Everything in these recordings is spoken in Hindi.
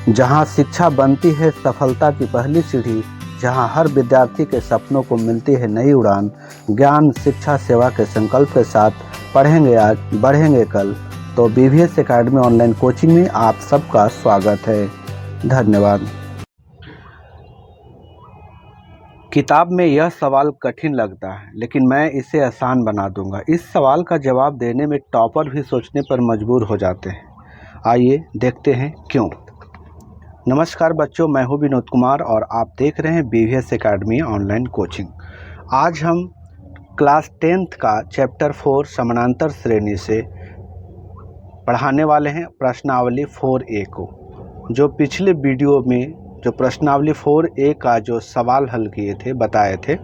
जहां शिक्षा बनती है सफलता की पहली सीढ़ी, जहां हर विद्यार्थी के सपनों को मिलती है नई उड़ान। ज्ञान शिक्षा सेवा के संकल्प के साथ पढ़ेंगे आज, बढ़ेंगे कल। तो BVS एकेडमी ऑनलाइन कोचिंग में आप सबका स्वागत है। धन्यवाद। किताब में यह सवाल कठिन लगता है, लेकिन मैं इसे आसान बना दूंगा। इस सवाल का जवाब देने में टॉपर भी सोचने पर मजबूर हो जाते हैं। आइए देखते हैं क्यों। नमस्कार बच्चों, मैं हूं विनोद कुमार और आप देख रहे हैं BVS एकेडमी ऑनलाइन कोचिंग। आज हम क्लास 10th का चैप्टर 4 समानांतर श्रेणी से पढ़ाने वाले हैं प्रश्नावली 4A को। जो पिछले वीडियो में जो प्रश्नावली 4A का जो सवाल हल किए थे, बताए थे,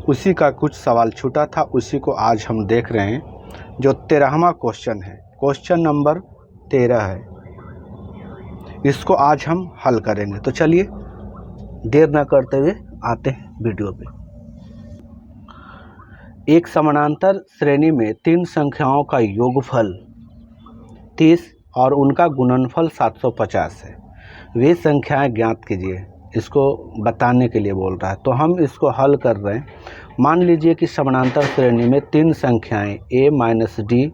उसी का कुछ सवाल छूटा था, उसी को आज हम देख रहे हैं। जो 13वां क्वेश्चन है, क्वेश्चन नंबर 13 है, इसको आज हम हल करेंगे। तो चलिए देर न करते हुए आते हैं वीडियो पे। एक समानांतर श्रेणी में 3 संख्याओं का योगफल 30 और उनका गुणनफल 750 है। वे संख्याएं ज्ञात कीजिए। इसको बताने के लिए बोल रहा है, तो हम इसको हल कर रहे हैं। मान लीजिए कि समानांतर श्रेणी में 3 संख्याएं a-d,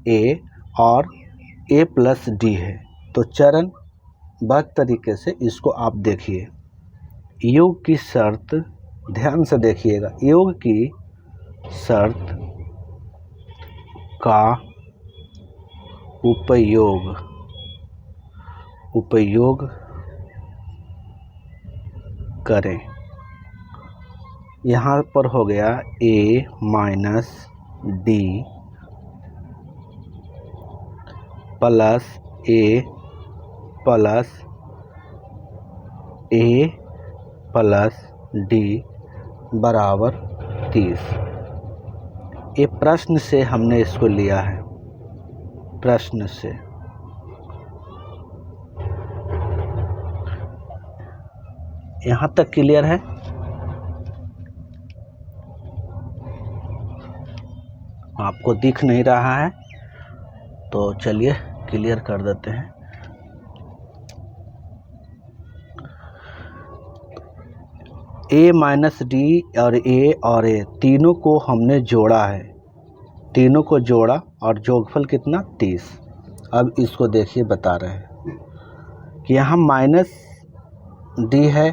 a और a+d है। तो चरणबद्ध तरीके से इसको आप देखिए। योग की शर्त, ध्यान से देखिएगा, योग की शर्त का उपयोग करें। यहाँ पर हो गया a-d plus a plus d बराबर 30। ये प्रश्न से हमने इसको लिया है, प्रश्न से। यहाँ तक क्लियर है? आपको दिख नहीं रहा है तो चलिए क्लियर कर देते हैं। a-d और a तीनों को हमने जोड़ा है, तीनों को जोड़ा और जोगफल कितना 30। अब इसको देखिए, बता रहे हैं कि यहाँ -d है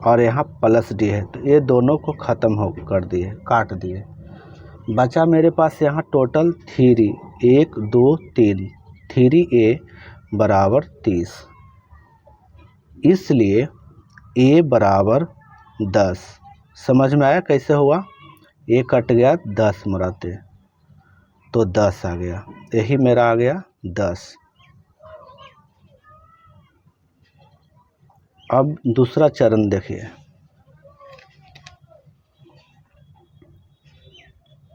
और यहाँ +d है, तो ये दोनों को ख़त्म हो कर दिए, काट दिए। बचा मेरे पास यहाँ टोटल 3, 1 2 3, 3a बराबर 30। इसलिए a बराबर 10। समझ में आया कैसे हुआ? a कट गया, 10 मुराते, तो 10 आ गया। यही मेरा आ गया 10। अब दूसरा चरण देखिए,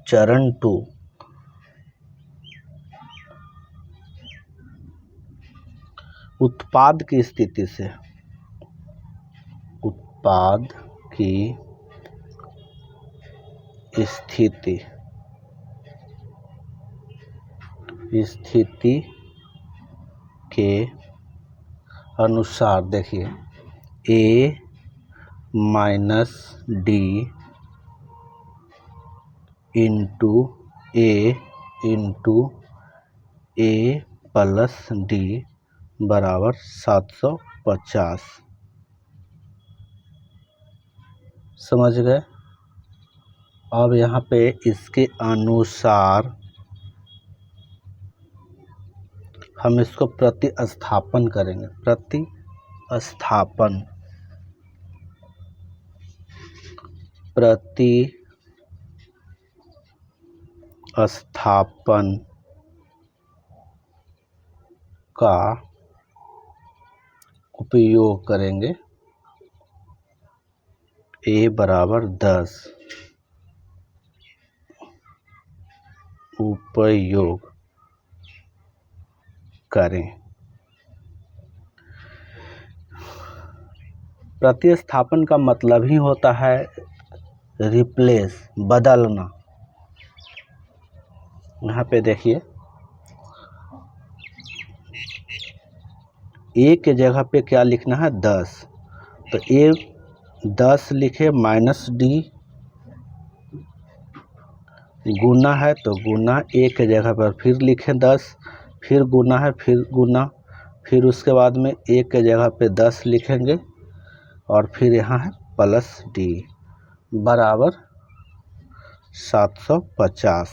चरण 2। उत्पाद की स्थिति से, उत्पाद की स्थिति के अनुसार देखिए, a-d इंटू a+d बराबर 750। समझ गए? अब यहाँ पे इसके अनुसार हम इसको प्रतिस्थापन करेंगे। प्रतिस्थापन का उपयोग करेंगे। a बराबर 10 उपयोग करें। प्रतिस्थापन का मतलब ही होता है रिप्लेस, बदलना। यहाँ पे देखिए ए के जगह पे क्या लिखना है 10, तो ए 10 लिखे माइनस डी, गुना है तो गुना, ए के जगह पर फिर लिखें 10, फिर गुना है फिर गुना, फिर उसके बाद में ए के जगह पे 10 लिखेंगे और फिर यहाँ है प्लस डी बराबर 750।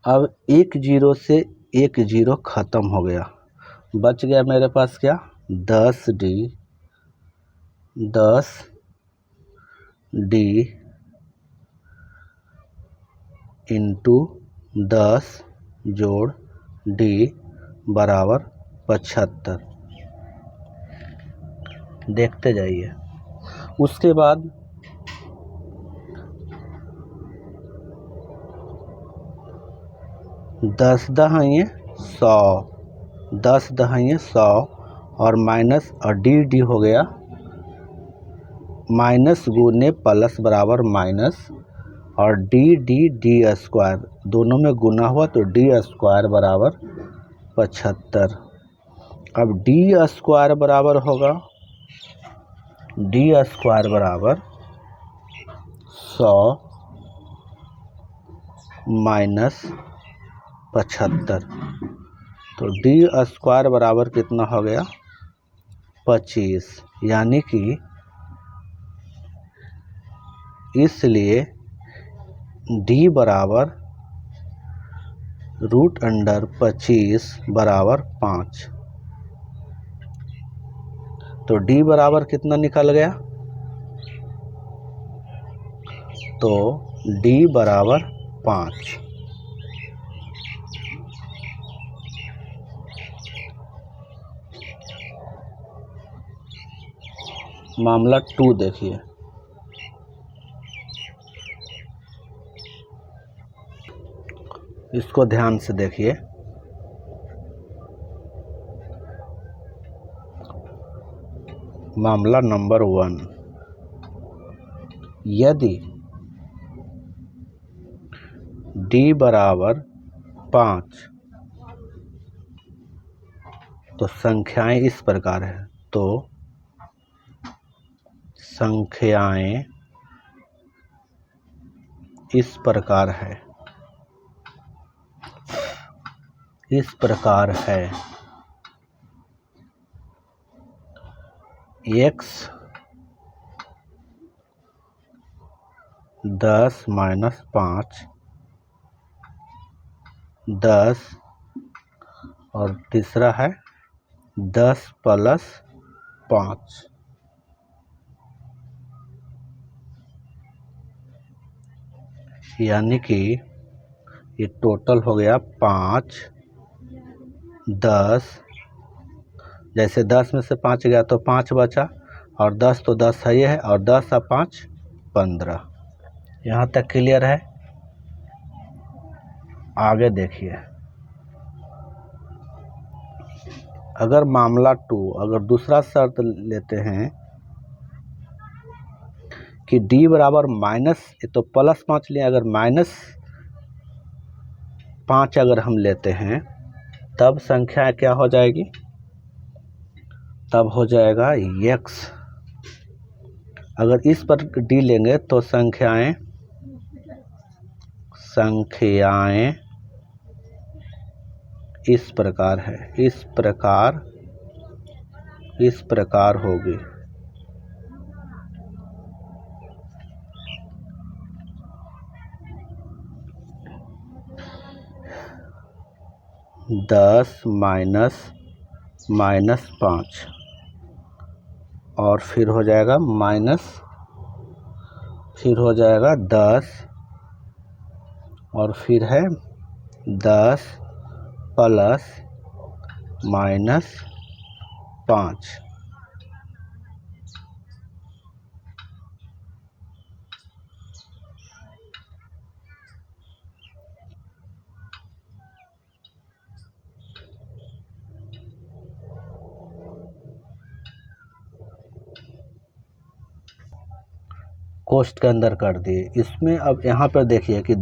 अब एक जीरो से एक जीरो ख़त्म हो गया, बच गया मेरे पास क्या 10D, 10D इंटू 10 जोड़ डी बराबर 75। देखते जाइए। उसके बाद 10 दहाइए 100, 10 दहाइए 100 और माइनस और डी हो गया माइनस गुने प्लस बराबर माइनस और डी स्क्वायर, दोनों में गुना हुआ तो डी स्क्वायर बराबर 75। अब डी स्क्वायर बराबर होगा डी स्क्वायर बराबर 100 माइनस 75, तो डी स्क्वायर बराबर कितना हो गया 25। यानी कि इसलिए डी बराबर √25 बराबर 5, तो डी बराबर कितना निकल गया, तो डी बराबर 5। मामला 2 देखिए। इसको ध्यान से देखिए। मामला नंबर 1, यदि d बराबर 5 तो संख्याएं इस प्रकार है, तो संख्याएं इस प्रकार है, इस प्रकार है x 10 माइनस 5, 10 और तीसरा है 10 प्लस 5। यानी कि ये टोटल हो गया 5, 10, जैसे 10 में से 5 गया तो 5 बचा और 10 तो 10 है ये है और 10 और 5 15। यहाँ तक क्लियर है। आगे देखिए, अगर मामला 2, अगर दूसरा शर्त लेते हैं कि d बराबर माइनस, ये तो प्लस 5 लिए, अगर माइनस 5 अगर हम लेते हैं तब संख्या क्या हो जाएगी, तब हो जाएगा x। अगर इस पर d लेंगे तो संख्याएं इस प्रकार है, इस प्रकार होगी। दस माइनस 5 और फिर हो जाएगा माइनस, फिर हो जाएगा 10 और फिर है 10 प्लस माइनस 5। कोष्ठ के अंदर कर दिए। इसमें अब यहाँ पर देखिए कि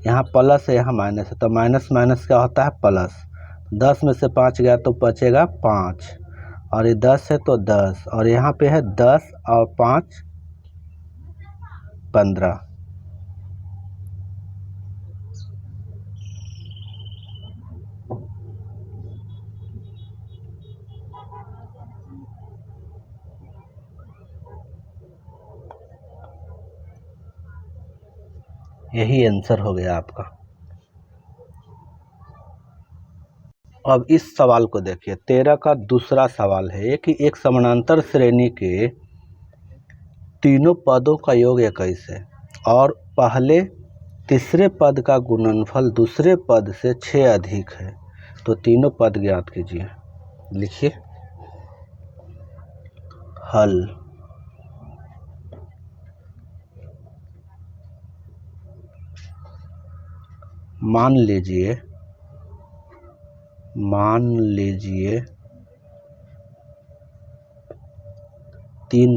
यहाँ प्लस है यहाँ माइनस है, तो माइनस माइनस क्या होता है प्लस। 10 में से 5 गया तो बचेगा 5, और ये 10 है तो 10, और यहाँ पे है 10 और 5 15। यही आंसर हो गया आपका। अब इस सवाल को देखिए, 13 का दूसरा सवाल है कि एक समानांतर श्रेणी के तीनों पदों का योग 21 है और पहले तीसरे पद का गुणनफल दूसरे पद से 6 अधिक है, तो तीनों पद ज्ञात कीजिए। लिखिए हल। मान लीजिए तीन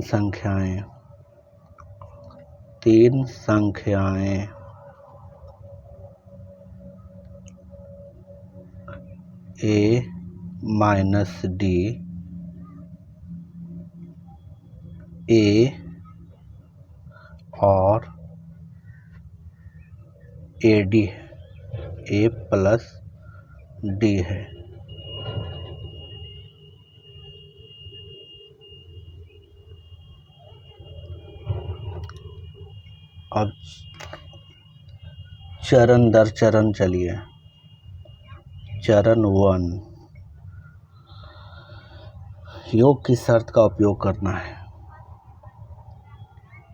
संख्याएं a माइनस d, a और ad है, a प्लस d है। अब चरण दर चरण चलिए। चरण 1, योग की शर्त का उपयोग करना है।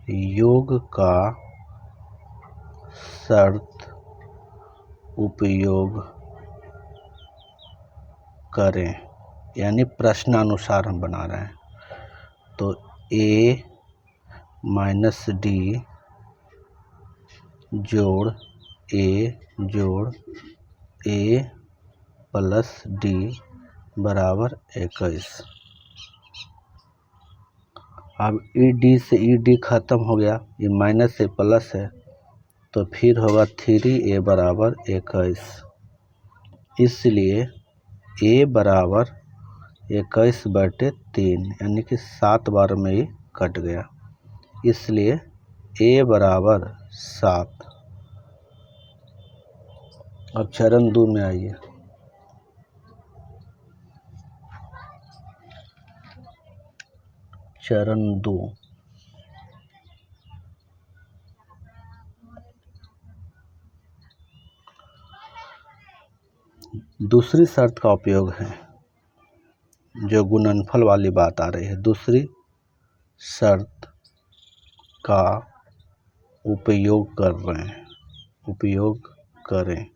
योग का शर्त उपयोग करें, यानी प्रश्नानुसार हम बना रहे हैं। तो a माइनस d जोड़ a प्लस d बराबर 21। अब ed से ed खत्म हो गया, ये माइनस से प्लस है, तो फिर होगा 3a बराबर 21। इसलिए a बराबर 21/3, यानी कि 7 बार में ही कट गया, इसलिए a बराबर 7। अब चरण 2 में आइए। चरण 2, दूसरी शर्त का उपयोग है, जो गुणनफल वाली बात आ रही है। दूसरी शर्त का उपयोग करें,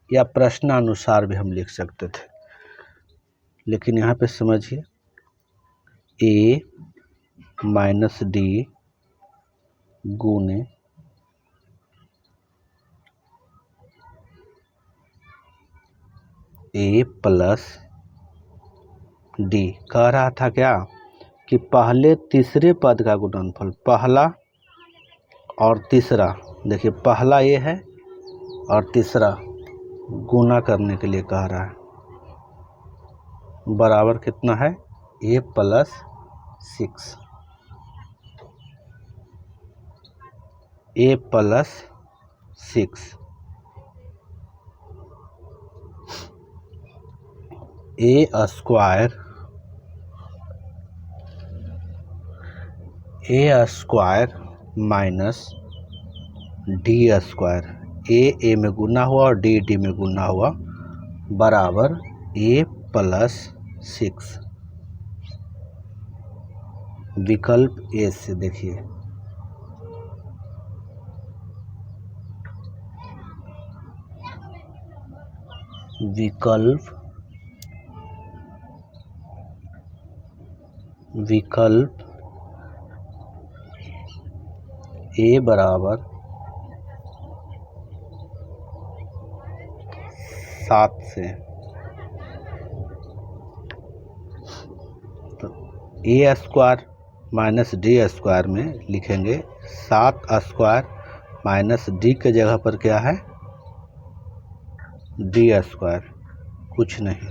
या प्रश्नानुसार भी हम लिख सकते थे, लेकिन यहाँ पे समझिए a माइनस d गुने a प्लस d। कह रहा था क्या कि पहले तीसरे पद का गुणनफल, पहला और तीसरा, देखिए पहला ये है और तीसरा गुना करने के लिए कह रहा है, बराबर कितना है a plus 6, a plus 6, a square minus d square, a में गुना हुआ और d में गुना हुआ, बराबर a प्लस 6। विकल्प ए से देखिए, विकल्प ए बराबर 7 से, तो a square minus d square में लिखेंगे 7 स्क्वायर माइनस d के जगह पर क्या है d स्क्वायर, कुछ नहीं,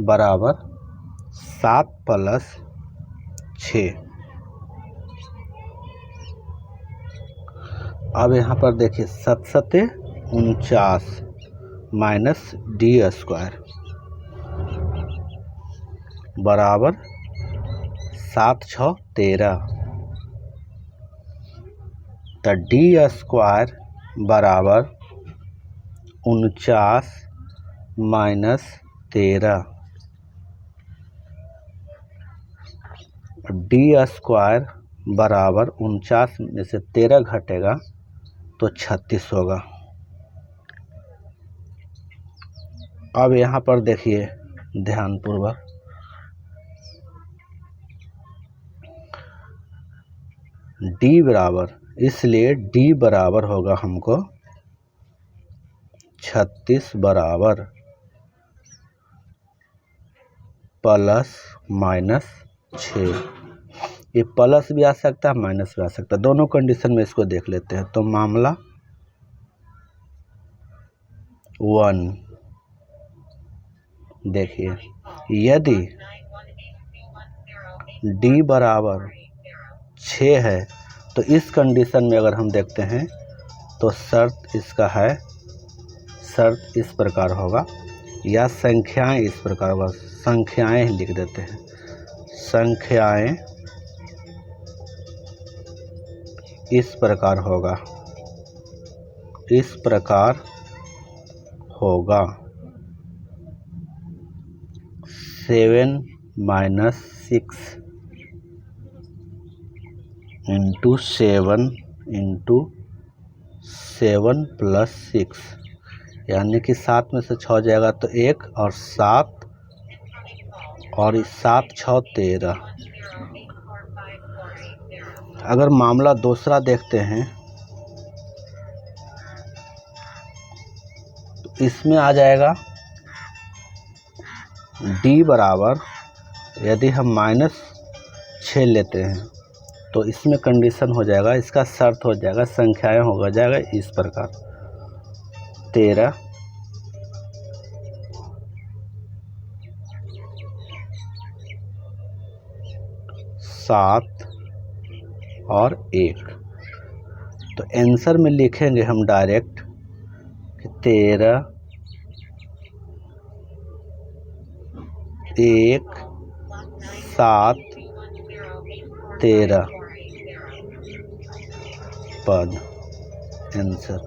बराबर 7 + 6। अब यहाँ पर देखिए 7 × 49 माइनस d² बराबर 7 × 6 = 13। तो d² बराबर 49 माइनस 13। d² बराबर 49 में से 13 घटेगा तो 36 होगा। अब यहाँ पर देखिए ध्यानपूर्वक, d बराबर, इसलिए d बराबर होगा हमको 36 बराबर +-6। ये प्लस भी आ सकता है, माइनस भी आ सकता है, दोनों कंडीशन में इसको देख लेते हैं। तो मामला 1, देखिए यदि d बराबर 6 है तो इस कंडीशन में अगर हम देखते हैं तो शर्त इसका है, शर्त इस प्रकार होगा, या संख्याएं इस प्रकार होगा, संख्याएं लिख देते हैं, संख्याएं इस प्रकार होगा, इस प्रकार होगा 7 - 6 × 7 × 7 + 6, यानी कि 7 में से 6 जाएगा तो 1 और 7, और 7 × 6 = 13। अगर मामला दूसरा देखते हैं तो इसमें आ जाएगा d बराबर, यदि हम -6 लेते हैं तो इसमें कंडीशन हो जाएगा, इसका शर्त हो जाएगा, संख्याएं होगा जाएगा इस प्रकार 13, 7 और 1। तो आंसर में लिखेंगे हम डायरेक्ट कि 13, 1, 7, 13 पद आंसर।